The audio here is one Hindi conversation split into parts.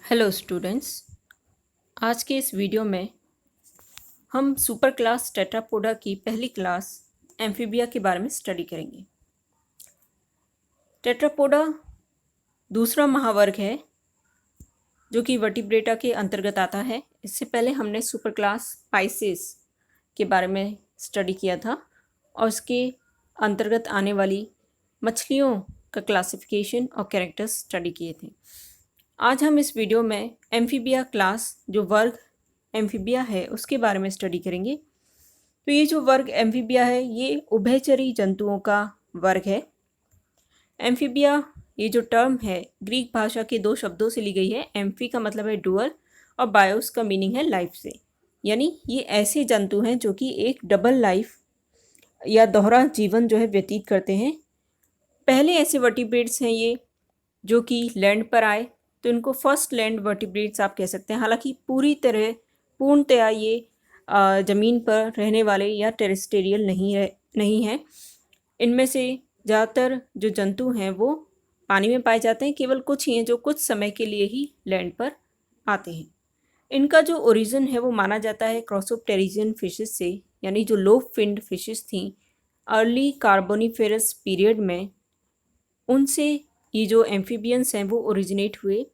Hello students. आज के इस वीडियो में हम सुपर क्लास टेट्रापोडा की पहली क्लास एम्फीबिया के बारे में स्टडी करेंगे। टेट्रापोडा दूसरा महावर्ग है जो कि वर्टिब्रेटा के अंतर्गत आता है। इससे पहले हमने सुपर क्लास पाइसेस के बारे में स्टडी किया था और उसके अंतर्गत आने वाली मछलियों का क्लासिफिकेशन और कैरेक्टर्स स्टडी किए थे। आज हम इस वीडियो में एम्फीबिया क्लास जो वर्ग एम्फीबिया है उसके बारे में स्टडी करेंगे। तो ये जो वर्ग एम्फीबिया है ये उभयचरी जंतुओं का वर्ग है। एम्फीबिया ये जो टर्म है ग्रीक भाषा के दो शब्दों से ली गई है। एम्फी का मतलब है डुअल और बायोस का मीनिंग है लाइफ से, यानी ये ऐसे जंतु हैं जो कि एक डबल लाइफ या दोहरा जीवन जो है व्यतीत करते हैं। पहले ऐसे वर्टिब्रेट्स हैं ये जो कि लैंड पर आए, तो इनको फर्स्ट लैंड वर्टिब्रेट्स आप कह सकते हैं। हालांकि पूर्णतया ये ज़मीन पर रहने वाले या टेरेस्टेरियल नहीं है। इनमें से ज़्यादातर जो जंतु हैं वो पानी में पाए जाते हैं। केवल कुछ ही हैं जो कुछ समय के लिए ही लैंड पर आते हैं। इनका जो ओरिजिन है वो माना जाता है क्रॉसोप्टेरिजियन फिशेस से, यानी जो लो फिन्ड फिशेस थी अर्ली कार्बोनिफेरस पीरियड में, उनसे ये जो एम्फीबियंस हैं वो ओरिजिनेट हुए।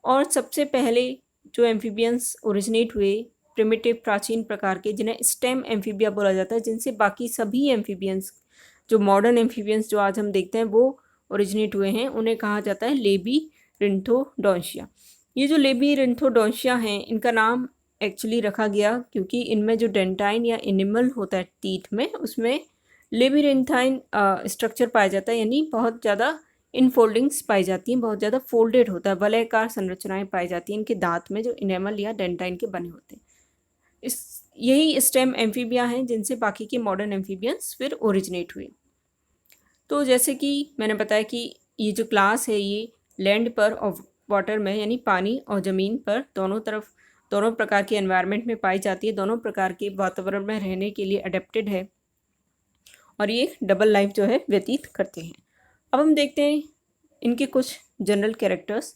और सबसे पहले जो एम्फीबियंस ओरिजिनेट हुए प्रिमिटिव प्राचीन प्रकार के, जिन्हें स्टेम एम्फीबिया बोला जाता है, जिनसे बाकी सभी एम्फीबियंस जो मॉडर्न एम्फीबियंस जो आज हम देखते हैं वो ओरिजिनेट हुए हैं, उन्हें कहा जाता है लेबीरिंथोडोंशिया। ये जो लेबीरिंथोडोंशिया हैं इनका नाम एक्चुअली रखा गया क्योंकि इनमें जो डेंटाइन या एनिमल होता है टीथ में, उसमें लेबीरिंथाइन स्ट्रक्चर पाया जाता है, यानी बहुत ज़्यादा इनफोल्डिंग्स पाई जाती हैं, बहुत ज़्यादा फोल्डेड होता है, वलयाकार संरचनाएं पाई जाती हैं इनके दांत में जो इनेमल या डेंटाइन के बने होते हैं। यही स्टेम एम्फीबिया हैं जिनसे बाकी के मॉडर्न एम्फीबियंस फिर ओरिजिनेट हुए। तो जैसे कि मैंने बताया कि ये जो क्लास है ये लैंड पर और वाटर में, यानी पानी और ज़मीन पर दोनों प्रकार के एनवायरनमेंट में पाई जाती है, दोनों प्रकार के वातावरण में रहने के लिए अडेप्टेड है और ये डबल लाइफ जो है व्यतीत करते हैं। अब हम देखते हैं इनके कुछ जनरल कैरेक्टर्स।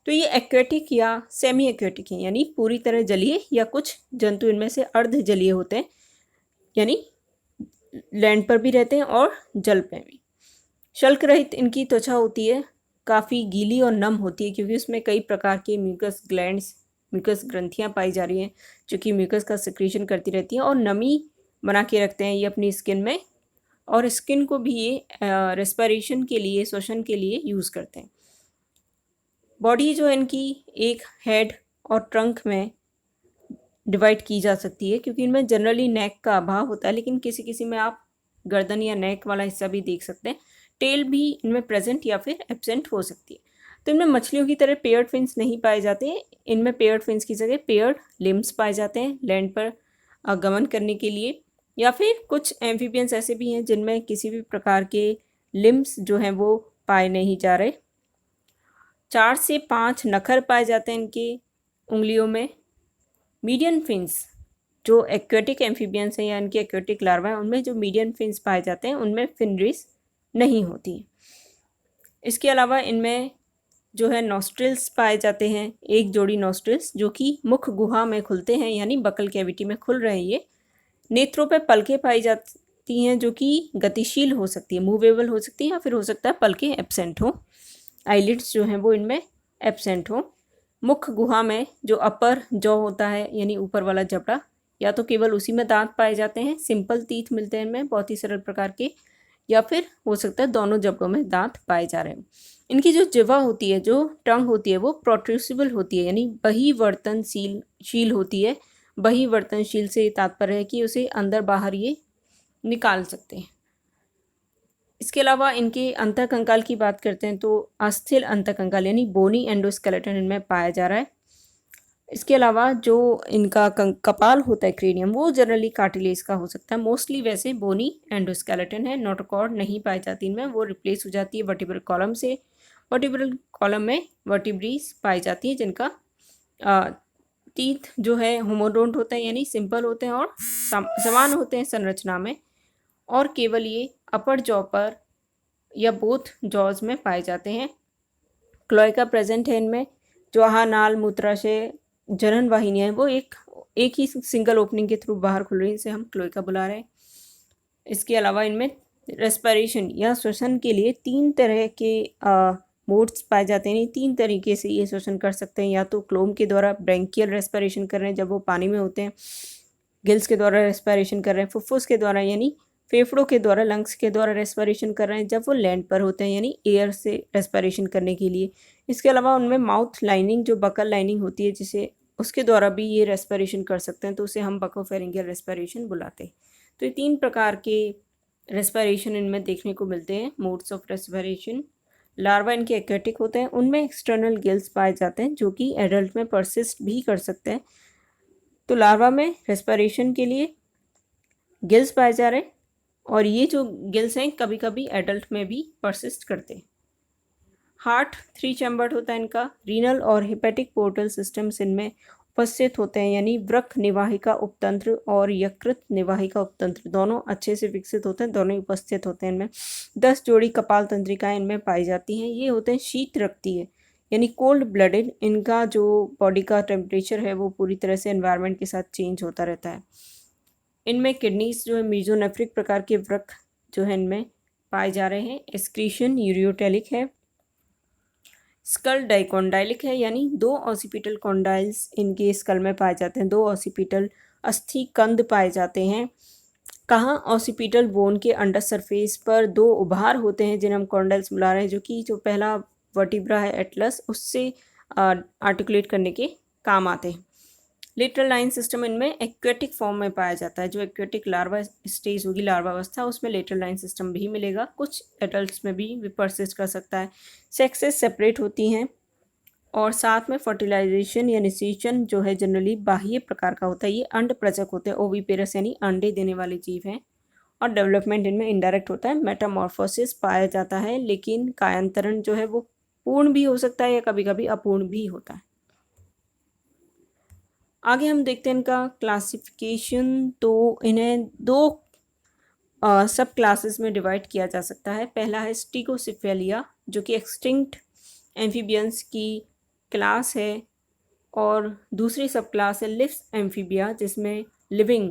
तो ये एक्वेटिक या सेमी एक्वेटिक हैं, यानी पूरी तरह जलीय, या कुछ जंतु इनमें से अर्ध जलीय होते हैं, यानी लैंड पर भी रहते हैं और जल पे भी। शल्क रहित इनकी त्वचा होती है, काफ़ी गीली और नम होती है क्योंकि उसमें कई प्रकार के म्यूकस ग्लैंड्स, म्यूकस ग्रंथियाँ पाई जा रही हैं जो कि म्यूकस का सिक्रीशन करती रहती हैं और नमी बना के रखते हैं ये अपनी स्किन में, और स्किन को भी ये रेस्पिरेशन के लिए, श्वसन के लिए यूज़ करते हैं। बॉडी जो है इनकी एक हेड और ट्रंक में डिवाइड की जा सकती है क्योंकि इनमें जनरली नेक का अभाव होता है, लेकिन किसी किसी में आप गर्दन या नेक वाला हिस्सा भी देख सकते हैं। टेल भी इनमें प्रेजेंट या फिर एब्सेंट हो सकती है। तो इनमें मछलियों की तरह पेयर्ड फिन्स नहीं पाए जाते हैं। इनमें पेयर्ड फिन्स की जगह पेयर्ड लिम्स पाए जाते हैं लैंड पर गमन करने के लिए। या फिर कुछ एम्फीबियंस ऐसे भी हैं जिनमें किसी भी प्रकार के लिम्स जो हैं वो पाए नहीं जा रहे। 4 से 5 नखर पाए जाते हैं इनके उंगलियों में। मीडियन फिन्स जो एक्वेटिक एम्फीबियंस हैं या इनके एक्वेटिक लार्वा हैं, उनमें जो मीडियन फिन्स पाए जाते हैं उनमें फिनरिस नहीं होती। इसके अलावा इनमें जो है नॉस्ट्रिल्स पाए जाते हैं, एक जोड़ी नॉस्ट्रिल्स जो कि मुख गुहा में खुलते हैं, यानी बकल कैविटी में खुल रहे हैं ये। नेत्रों पर पलकें पाई जाती हैं जो कि गतिशील हो सकती है, मूवेबल हो सकती है, या फिर हो सकता है पलकें एब्सेंट हो। आईलिड्स जो हैं वो इनमें एब्सेंट हो। मुख गुहा में जो अपर जॉ होता है, यानी ऊपर वाला जबड़ा, या तो केवल उसी में दांत पाए जाते हैं, सिंपल टीथ मिलते हैं इनमें बहुत ही सरल प्रकार के, या फिर हो सकता है दोनों जबड़ों में दांत पाए जा रहे हैं। इनकी जो जिह्वा होती है, जो टंग होती है, वो प्रोट्रूसिबल होती है, यानी बहिर्वर्तनशील होती है। बहिर्वर्तनशील से तात्पर्य है कि उसे अंदर बाहर ये निकाल सकते हैं। इसके अलावा इनके अंतःकंकाल की बात करते हैं तो अस्थिल अंतःकंकाल यानी बोनी एंडोस्केलेटन इनमें पाया जा रहा है। इसके अलावा जो इनका कपाल होता है, क्रेनियम, वो जनरली कार्टिलेज का हो सकता है। मोस्टली वैसे बोनी एंडोस्केलेटन है, नोटोकॉर्ड नहीं पाई जाती इनमें, वो रिप्लेस हो जाती है वर्टिब्रल कॉलम से। वर्टिब्रल कॉलम में वर्टिब्रीज पाई जाती है जिनका टीथ जो है होमोडोंट होते हैं, यानी सिंपल होते हैं और समान होते हैं संरचना में, और केवल ये अपर जॉ पर या बोथ जॉज में पाए जाते हैं। क्लोएका प्रेजेंट है इनमें जो आहानाल मूत्राशय जनन वाहिनियाँ हैं वो एक ही सिंगल ओपनिंग के थ्रू बाहर खुल रही है, इसे हम क्लोएका बुला रहे हैं। इसके अलावा इनमें रेस्पिरेशन या श्वसन के लिए 3 तरह के मोड्स पाए जाते हैं। 3 तरीके से ये श्वसन कर सकते हैं, या तो क्लोम के द्वारा ब्रेंकियल रेस्पिरेशन कर रहे हैं जब वो पानी में होते हैं, गिल्स के द्वारा रेस्पिरेशन कर रहे हैं, फुफ्फुस के द्वारा यानी फेफड़ों के द्वारा, लंग्स के द्वारा रेस्पिरेशन कर रहे हैं जब वो लैंड पर होते हैं, यानी एयर से रेस्पिरेशन करने के लिए। इसके अलावा उनमें माउथ लाइनिंग, जो बकल लाइनिंग होती है, जिसे उसके द्वारा भी ये रेस्पिरेशन कर सकते हैं, तो उसे हम बकोफेरिंजियल रेस्पिरेशन बुलाते हैं। तो ये 3 प्रकार के रेस्पिरेशन इनमें देखने को मिलते हैं, मोड्स ऑफ रेस्पिरेशन। लार्वा इनके एक्वेटिक होते हैं, उनमें एक्सटर्नल गिल्स पाए जाते हैं जो कि एडल्ट में परसिस्ट भी कर सकते हैं। तो लार्वा में रेस्पिरेशन के लिए गिल्स पाए जा रहे हैं, और ये जो गिल्स हैं कभी कभी एडल्ट में भी परसिस्ट करते हैं। हार्ट 3 चैम्बर्ड होता है इनका। रीनल और हेपेटिक पोर्टल सिस्टम्स इनमें उपस्थित होते हैं, यानी वृक्क निवाहिका उपतंत्र और यकृत निवाहिका उपतंत्र दोनों अच्छे से विकसित होते हैं, दोनों ही उपस्थित होते हैं इनमें। 10 जोड़ी कपाल तंत्रिकाएं इनमें पाई जाती हैं। ये होते हैं शीत रक्तीय, यानी कोल्ड ब्लडेड। इनका जो बॉडी का टेम्परेचर है वो पूरी तरह से एनवायरनमेंट के साथ चेंज होता रहता है। इनमें किडनीज जो है मीजोनेफ्रिक प्रकार के वृक्क जो है इनमें पाए जा रहे हैं। एक्सक्रीशन यूरियोटेलिक है। स्कल डाइकोंडाइलिक है, यानी 2 ऑसिपिटल कॉन्डाइल्स इनके स्कल में पाए जाते हैं। 2 ऑसिपिटल अस्थि कंद पाए जाते हैं। कहाँ? ऑसिपिटल बोन के अंडर सरफेस पर 2 उभार होते हैं जिन्हें हम कॉन्डाइल्स बुला रहे हैं, जो कि जो पहला वर्टिब्रा है एटलस, उससे आर्टिकुलेट करने के काम आते हैं। लेटरल लाइन सिस्टम इनमें एक्वेटिक फॉर्म में पाया जाता है। जो एक्वेटिक लार्वा स्टेज होगी, लार्वा अवस्था, उसमें लेटरल लाइन सिस्टम भी मिलेगा। कुछ एडल्ट्स में भी परसिस्ट कर सकता है। सेक्सेस सेपरेट होती हैं, और साथ में फर्टिलाइजेशन या निषेचन जो है जनरली बाह्य प्रकार का होता है। ये अंड प्रजक होते हैं, ओविपेरस यानी अंडे देने वाले जीव हैं, और डेवलपमेंट इनमें इनडायरेक्ट होता है। मेटामॉर्फोसिस पाया जाता है, लेकिन कायांतरण जो है वो पूर्ण भी हो सकता है या कभी कभी अपूर्ण भी होता है। आगे हम देखते हैं इनका क्लासिफिकेशन। तो इन्हें 2 सब क्लासेस में डिवाइड किया जा सकता है। पहला है स्टिगोसिफेलिया, जो कि एक्सटिंक्ट एम्फीबियंस की क्लास है, और दूसरी सब क्लास है लिव्स एम्फीबिया, जिसमें लिविंग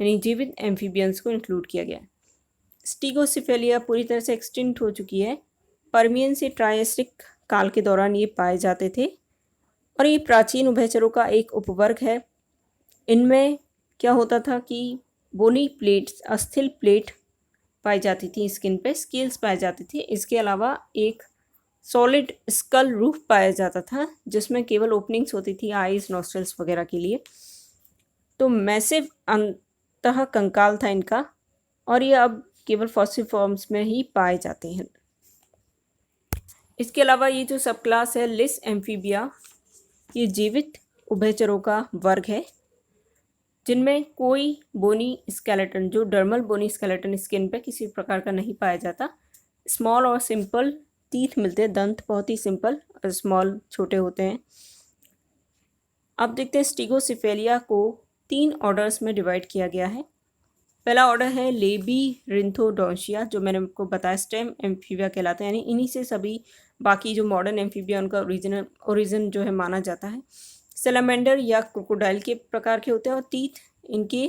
यानी जीवित एम्फीबियंस को इंक्लूड किया गया है। स्टिगोसिफेलिया पूरी तरह से एक्सटिंक्ट हो चुकी है। पर्मियन से ट्रायस्टिक काल के दौरान ये पाए जाते थे, और ये प्राचीन उभयचरों का एक उपवर्ग है। इनमें क्या होता था कि बोनी प्लेट्स, अस्थिल प्लेट पाई जाती थी स्किन पे, स्केल्स पाए जाते थे। इसके अलावा एक सॉलिड स्कल रूफ पाया जाता था, जिसमें केवल ओपनिंग्स होती थी आईज, नॉस्ट्रल्स वगैरह के लिए। तो मैसिव अंतः कंकाल था इनका, और ये अब केवल फॉसिल फॉर्म्स में ही पाए जाते हैं। इसके अलावा ये जो सब क्लास है लिस एम्फीबिया, ये जीवित उभयचरों का वर्ग है, जिनमें कोई बोनी स्केलेटन, जो डर्मल बोनी स्केलेटन स्किन पे किसी प्रकार का नहीं पाया जाता। स्मॉल और सिंपल टीथ मिलते हैं, दंत बहुत ही सिंपल और स्मॉल, छोटे होते हैं। अब देखते हैं स्टिगोसिफेलिया को 3 ऑर्डर्स में डिवाइड किया गया है। पहला ऑर्डर है लेबीरिंथोडोंशिया, जो मैंने आपको बताया स्टेम एम्फीबिया कहलाते हैं, यानी इन्हीं से सभी बाकी जो मॉडर्न एम्फीबिया उनका ओरिजिन जो है माना जाता है। सेलामेंडर या क्रोकोडाइल के प्रकार के होते हैं, और टीथ इनके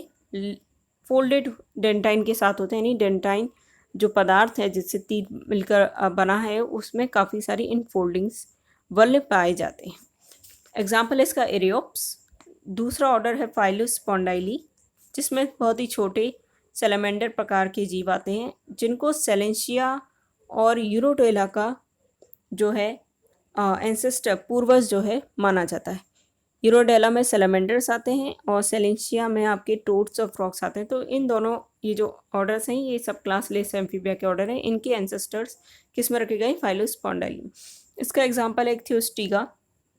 फोल्डेड डेंटाइन के साथ होते हैं, यानी डेंटाइन जो पदार्थ है जिससे टीथ मिलकर बना है, उसमें काफ़ी सारी इनफोल्डिंग्स वल्य पाए जाते हैं। एग्जाम्पल है इसका एरियोप्स। दूसरा ऑर्डर है फाइलस स्पॉन्डाइली, जिसमें बहुत ही छोटे सेलेमेंडर प्रकार के जीव आते हैं, जिनको सेलेंशिया और यूरोटेला का जो है एंसेस्टर, पूर्वज जो है माना जाता है। यूरोडेला में सेलेमेंडर्स आते हैं, और सेलेंशिया में आपके टोड्स और फ्रॉक्स आते हैं। तो इन दोनों ये जो ऑर्डर्स हैं, ये सब क्लास लेस एम्फीबिया के ऑर्डर हैं। इनके एंसेस्टर्स किस में रखे गए? फाइलोस्पॉन्डाइली। इसका एग्जाम्पल है थियोस्टिगा।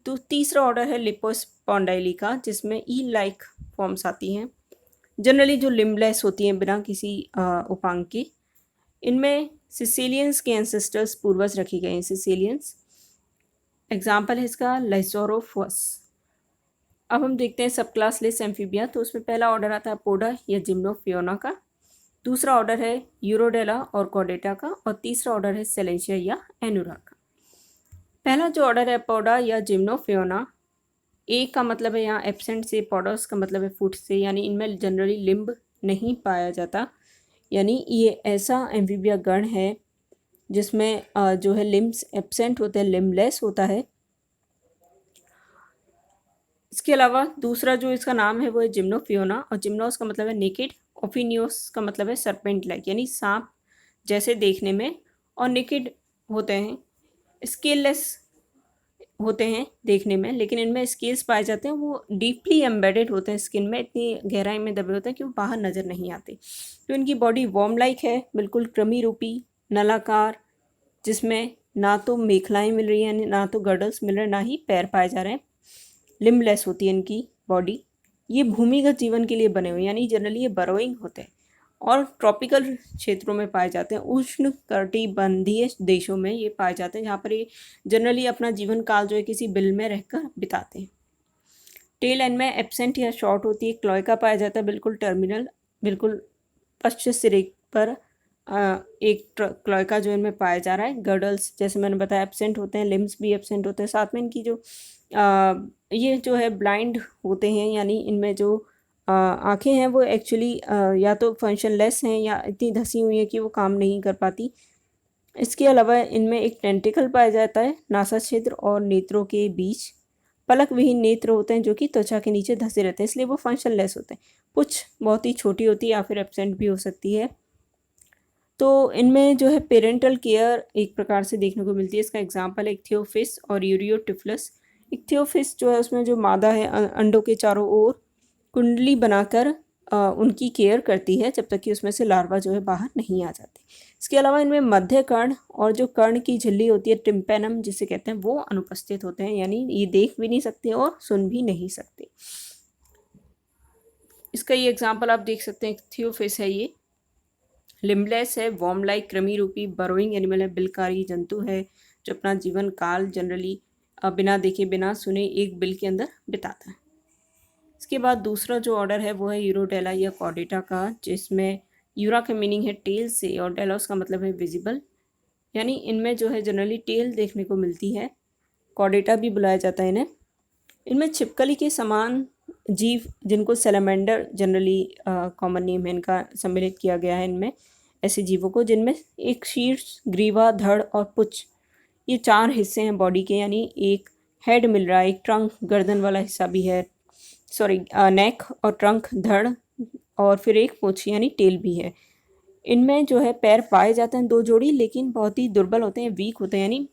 तो तीसरा ऑर्डर है लिपोस्पॉन्डाइली का, जिसमें ई लाइक फॉर्म्स आती हैं, जनरली जो लिम्बलेस होती हैं, बिना किसी उपांग के। इनमें सिसिलियंस के एंसेस्टर्स पूर्वज रखे गए हैं, सिसिलियंस। एग्जाम्पल है इसका लाइसोरोफस। अब हम देखते हैं सब क्लास लेस एम्फीबिया। तो उसमें पहला ऑर्डर आता है पोडा या जिम्नोफियोना का, दूसरा ऑर्डर है यूरोडेला और कॉर्डेटा का, और तीसरा ऑर्डर है सेलेंशिया या एनुरा का। पहला जो ऑर्डर है पौडा या जिम्नोफियोना, ए का मतलब है यहाँ एब्सेंट से, पॉडस का मतलब है फुट से, यानी इनमें जनरली लिम्ब नहीं पाया जाता, यानी ये ऐसा एम्फीबिया गण है जिसमें जो है लिम्ब्स एब्सेंट होते हैं, लिम्बलेस होता है। इसके अलावा दूसरा जो इसका नाम है वो है जिम्नोफियोना, और जिम्नोस का मतलब है नेकेड, ओफिनियोस का मतलब है सरपेंट लाइक, यानी सांप जैसे देखने में, और नेकेड होते हैं, स्केललेस होते हैं देखने में, लेकिन इनमें स्केल्स पाए जाते हैं, वो डीपली एम्बेडेड होते हैं स्किन में, इतनी गहराई में दबे होते हैं कि वो बाहर नज़र नहीं आते। तो इनकी बॉडी वॉर्म लाइक है, बिल्कुल कृमि रूपी, नलाकार, जिसमें ना तो मेखलाएँ मिल रही हैं, ना तो गर्डल्स मिल रहे हैं, ना ही पैर पाए जा रहे हैं। लिम्बलेस होती है इनकी बॉडी। ये भूमिगत जीवन के लिए बने हुए, यानी जनरली ये बरोइंग होते हैं और ट्रॉपिकल क्षेत्रों में पाए जाते हैं, उष्ण कटिबंधीय देशों में ये पाए जाते हैं, जहाँ पर ये जनरली अपना जीवन काल जो है किसी बिल में रहकर बिताते हैं। टेल एंड में एब्सेंट या शॉर्ट होती है, क्लोएका पाया जाता है बिल्कुल टर्मिनल, बिल्कुल पश्चिम सिरे पर एक क्लोएका जो इनमें पाया जा रहा है। गर्डल्स जैसे मैंने बताया एब्सेंट होते हैं, लिम्स भी एब्सेंट होते हैं, साथ में इनकी जो ये जो है ब्लाइंड होते हैं, यानी इनमें जो आँखें हैं वो एक्चुअली या तो फंक्शनलेस हैं या इतनी धसी हुई हैं कि वो काम नहीं कर पाती। इसके अलावा इनमें एक टेंटिकल पाया जाता है नासा छिद्र और नेत्रों के बीच। पलक विहीन नेत्र होते हैं जो कि त्वचा के नीचे धसे रहते हैं, इसलिए वो फंक्शनलेस होते हैं। पुछ बहुत ही छोटी होती है या फिर एब्सेंट भी हो सकती है। तो इनमें जो है पेरेंटल केयर एक प्रकार से देखने को मिलती है। इसका एग्जाम्पल है इक्थियोफिस और यूरियोटिफलस। इक्थियोफिस जो है उसमें जो मादा है अंडों के चारों ओर कुंडली बनाकर उनकी केयर करती है जब तक कि उसमें से लार्वा जो है बाहर नहीं आ जाते। इसके अलावा इनमें मध्य कर्ण और जो कर्ण की झिल्ली होती है टिम्पेनम जिसे कहते हैं वो अनुपस्थित होते हैं, यानी ये देख भी नहीं सकते और सुन भी नहीं सकते। इसका ये एग्जाम्पल आप देख सकते हैं, इक्थियोफिस है ये, लिम्बलेस है, वॉर्म लाइक कृमि रूपी बरोइंग एनिमल है, बिलकारी जंतु है जो अपना जीवन काल जनरली बिना देखे बिना सुने एक बिल के अंदर बिताता है। इसके बाद दूसरा जो ऑर्डर है वो है यूरोडेला या कॉर्डेटा का, जिसमें यूरा का मीनिंग है टेल से और डेलोस का मतलब है विजिबल, यानी इनमें जो है जनरली टेल देखने को मिलती है। कॉर्डेटा भी बुलाया जाता है इन्हें। इनमें छिपकली के समान जीव जिनको सैलामेंडर जनरली कॉमन नेम है इनका, सम्मिलित किया गया है इनमें ऐसे जीवों को जिनमें एक शीर्ष, ग्रीवा, धड़ और पुच्छ, ये 4 हिस्से हैं बॉडी के, यानी एक हेड मिल रहा है, एक ट्रंक गर्दन वाला हिस्सा भी है, सॉरी नेक और ट्रंक, धड़ और फिर एक पूंछ यानी टेल भी है। इनमें जो है पैर पाए जाते हैं 2 जोड़ी, लेकिन बहुत ही दुर्बल होते हैं, वीक होते हैं, यानी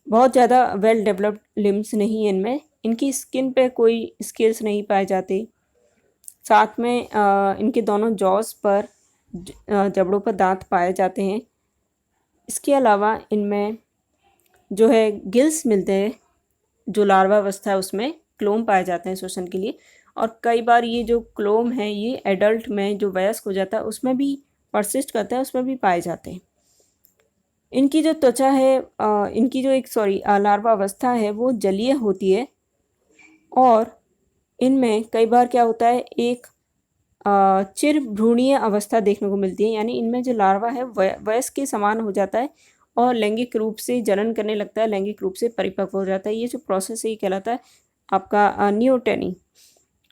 बहुत ज़्यादा वेल डेवलप्ड लिम्स नहीं है इनमें। इनकी स्किन पे कोई स्केल्स नहीं पाए जाते। साथ में इनके दोनों जॉस पर जबड़ों पर दांत पाए जाते हैं। इसके अलावा इनमें जो है गिल्स मिलते हैं, जो लार्वा अवस्था है उसमें क्लोम पाए जाते हैं श्वसन के लिए, और कई बार ये जो क्लोम है ये एडल्ट में जो वयस्क हो जाता है उसमें भी परसिस्ट करता है, उसमें भी पाए जाते हैं। इनकी जो त्वचा है इनकी जो एक लार्वा अवस्था है वो जलीय होती है, और इनमें कई बार क्या होता है एक चिर भ्रूणीय अवस्था देखने को मिलती है, यानी इनमें जो लार्वा है वयस्क के समान हो जाता है और लैंगिक रूप से जनन करने लगता है, लैंगिक रूप से परिपक्व हो जाता है। ये जो प्रोसेस है ये कहलाता है आपका नियोटेनी,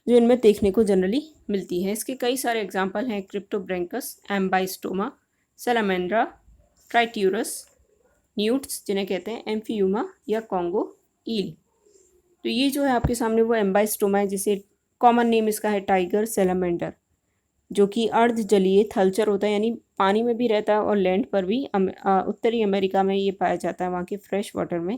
जो इनमें देखने को जनरली मिलती है। इसके कई सारे एग्जाम्पल हैं, क्रिप्टोब्रैंकस, एम्बाइस्टोमा, सैलामेंड्रा, ट्राइट्यूरस, न्यूट्स जिन्हें कहते हैं एम्फियूमा या कॉन्गो ईल। तो ये जो है आपके सामने वो एम्बाइस्टोमा है, जिसे कॉमन नेम इसका है टाइगर सैलामेंडर, जो कि अर्ध जलीय थलचर होता है, यानी पानी में भी रहता है और लैंड पर भी। उत्तरी अमेरिका में ये पाया जाता है, वहाँ के फ्रेश वाटर में।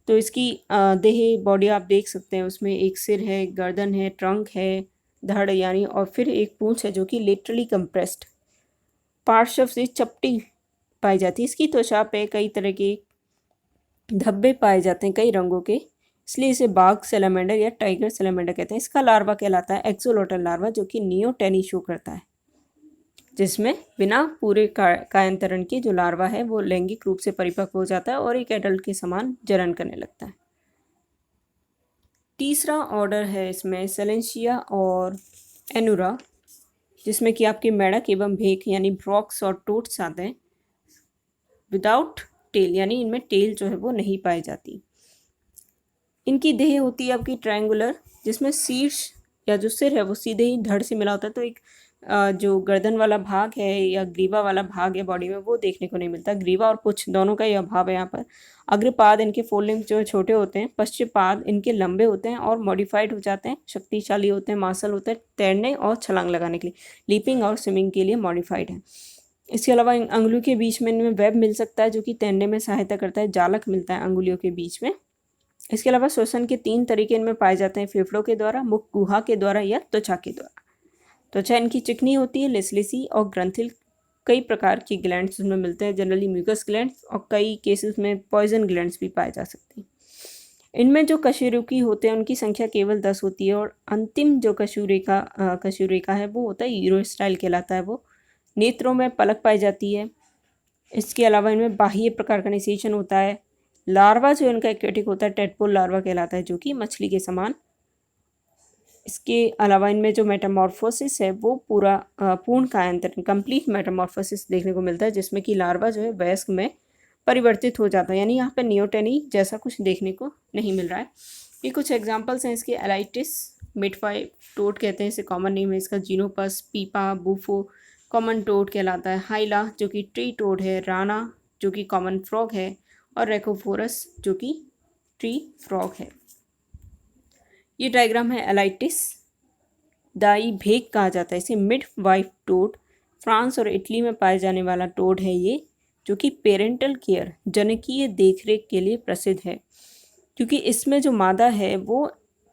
तो इसकी देह बॉडी आप देख सकते हैं, उसमें एक सिर है, गर्दन है, ट्रंक है, धड़ यानी, और फिर एक पूंछ है जो कि लिटरली कंप्रेस्ड पार्श्व से चपटी पाई जाती है। इसकी त्वचा पे कई तरह के धब्बे पाए जाते हैं कई रंगों के, इसलिए इसे बाघ सैलामेंडर या टाइगर सैलामेंडर कहते हैं। इसका लार्वा कहलाता है एक्सोलोटल लार्वा, जो कि नियोटेनी शो करता है, जिसमें बिना पूरे कायांतरण के जो लार्वा है वो लैंगिक रूप से परिपक्व हो जाता है और एक एडल्ट के समान जनन करने लगता है। तीसरा ऑर्डर है इसमें सेलेंशिया और एनुरा, जिसमें कि आपके मेढक एवं भेक यानी ब्रॉक्स और टोट्स आते हैं। विदाउट टेल, यानी इनमें टेल जो है वो नहीं पाई जाती। इनकी देह होती है आपकी ट्रायंगुलर, जिसमें शीर्ष या जो सिर है वो सीधे ही धड़ से मिला होता है, तो एक जो गर्दन वाला भाग है या ग्रीवा वाला भाग है बॉडी में वो देखने को नहीं मिलता। ग्रीवा और पुच्छ दोनों का ही अभाव है यहाँ पर। अग्रपाद इनके फोर लिम्ब जो छोटे होते हैं, पश्चपाद इनके लंबे होते हैं और मॉडिफाइड हो जाते हैं, शक्तिशाली होते हैं, मार्शल होते हैं, तैरने और छलांग लगाने के लिए, लीपिंग और स्विमिंग के लिए मॉडिफाइड है। इसके अलावा इन अंगुलियों के बीच में इनमें वेब मिल सकता है जो कि तैरने में सहायता करता है, जालक मिलता है अंगुलियों के बीच में। इसके अलावा श्वसन के 3 तरीके इनमें पाए जाते हैं, फेफड़ों के द्वारा, मुख गुहा के द्वारा या त्वचा के द्वारा। त्वचा इनकी चिकनी होती है, लिसलिसी और ग्रंथिल। कई प्रकार की ग्लैंड्स उसमें मिलते हैं, जनरली म्यूकस ग्लैंड्स, और कई केसेस में पॉइजन ग्लैंड्स भी पाए जा सकते हैं। इनमें जो कशेरुकी होते हैं उनकी संख्या केवल 10 होती है, और अंतिम जो कशेरुका है वो होता है यूरोस्टाइल कहलाता है। वो नेत्रों में पलक पाई जाती है। इसके अलावा इनमें बाह्य प्रकार का निषेचन होता है। लार्वा जो इनका एक्वेटिक होता है टेडपोल लार्वा कहलाता है, जो कि मछली के समान। इसके अलावा इनमें जो मेटामॉर्फोसिस है वो पूर्ण कायांतरण, कंप्लीट मेटामॉर्फोसिस देखने को मिलता है, जिसमें कि लार्वा जो है वयस्क में परिवर्तित हो जाता है, यानी यहाँ पे नियोटेनी जैसा कुछ देखने को नहीं मिल रहा है। ये कुछ एग्जांपल्स हैं इसके। एलाइटिस, मिडवाई टोड कहते हैं इसे, कॉमन नेम है इसका। जीनोपस, पीपा, बूफो कॉमन टोड कहलाता है। हाइला जो कि ट्री टोड है। राना जो कि कॉमन फ्रॉग है, और रेकोफोरस जो कि ट्री फ्रॉग है। ये डायग्राम है एलाइटिस। दाई भेग कहा जाता है इसे। मिड वाइफ टोड, फ्रांस और इटली में पाए जाने वाला टोड है ये, जो कि पेरेंटल केयर, जनकीय देखरेख के लिए प्रसिद्ध है, क्योंकि इसमें जो मादा है वो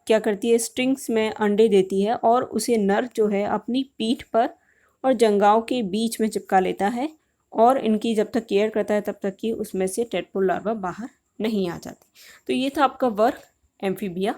क्या करती है, स्ट्रिंग्स में अंडे देती है और उसे नर जो है अपनी पीठ पर और जंघाओं के बीच में चिपका लेता है, और इनकी जब तक केयर करता है तब तक कि उसमें से टेडपोल लार्वा बाहर नहीं आ जाती। तो ये था आपका वर्क एम्फीबिया।